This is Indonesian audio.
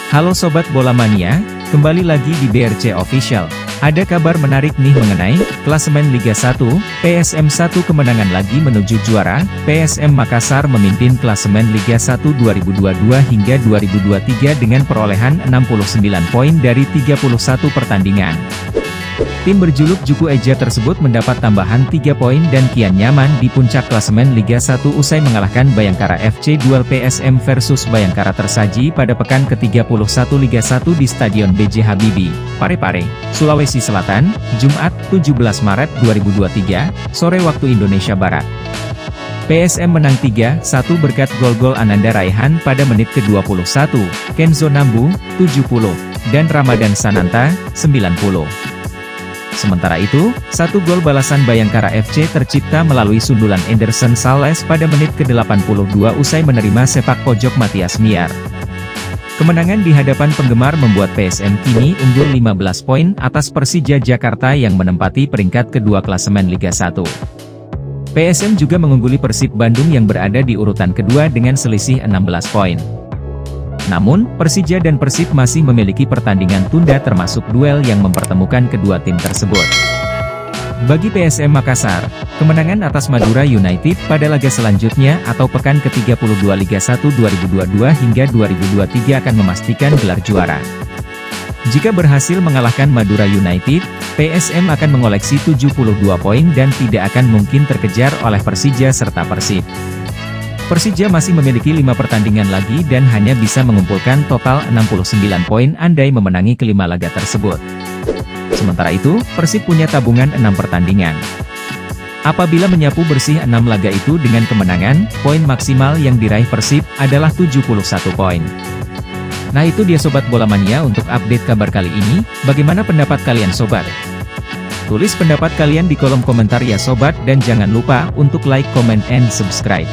Halo Sobat Bola Mania, kembali lagi di BRC Official. Ada kabar menarik nih mengenai klasemen Liga 1, PSM 1 kemenangan lagi menuju juara. PSM Makassar memimpin klasemen Liga 1 2022 hingga 2023 dengan perolehan 69 poin dari 31 pertandingan. Tim berjuluk Juku Eja tersebut mendapat tambahan 3 poin dan kian nyaman di puncak klasemen Liga 1 usai mengalahkan Bayangkara FC. Duel PSM versus Bayangkara tersaji pada pekan ke-31 Liga 1 di Stadion B.J. Habibie, Parepare, Sulawesi Selatan, Jumat, 17 Maret 2023, sore waktu Indonesia Barat. PSM menang 3-1 berkat gol-gol Ananda Raihan pada menit ke-21, Kenzo Nambu, 70, dan Ramadan Sananta, 90. Sementara itu, satu gol balasan Bayangkara FC tercipta melalui sundulan Anderson Sales pada menit ke-82 usai menerima sepak pojok Matias Miar. Kemenangan di hadapan penggemar membuat PSM kini unggul 15 poin atas Persija Jakarta yang menempati peringkat kedua klasemen Liga 1. PSM juga mengungguli Persib Bandung yang berada di urutan kedua dengan selisih 16 poin. Namun, Persija dan Persib masih memiliki pertandingan tunda termasuk duel yang mempertemukan kedua tim tersebut. Bagi PSM Makassar, kemenangan atas Madura United pada laga selanjutnya atau pekan ke-32 Liga 1 2022 hingga 2023 akan memastikan gelar juara. Jika berhasil mengalahkan Madura United, PSM akan mengoleksi 72 poin dan tidak akan mungkin terkejar oleh Persija serta Persib. Persija masih memiliki 5 pertandingan lagi dan hanya bisa mengumpulkan total 69 poin andai memenangi kelima laga tersebut. Sementara itu, Persib punya tabungan 6 pertandingan. Apabila menyapu bersih 6 laga itu dengan kemenangan, poin maksimal yang diraih Persib adalah 71 poin. Nah itu dia Sobat Bola Mania untuk update kabar kali ini. Bagaimana pendapat kalian Sobat? Tulis pendapat kalian di kolom komentar ya Sobat dan jangan lupa untuk like, comment, and subscribe.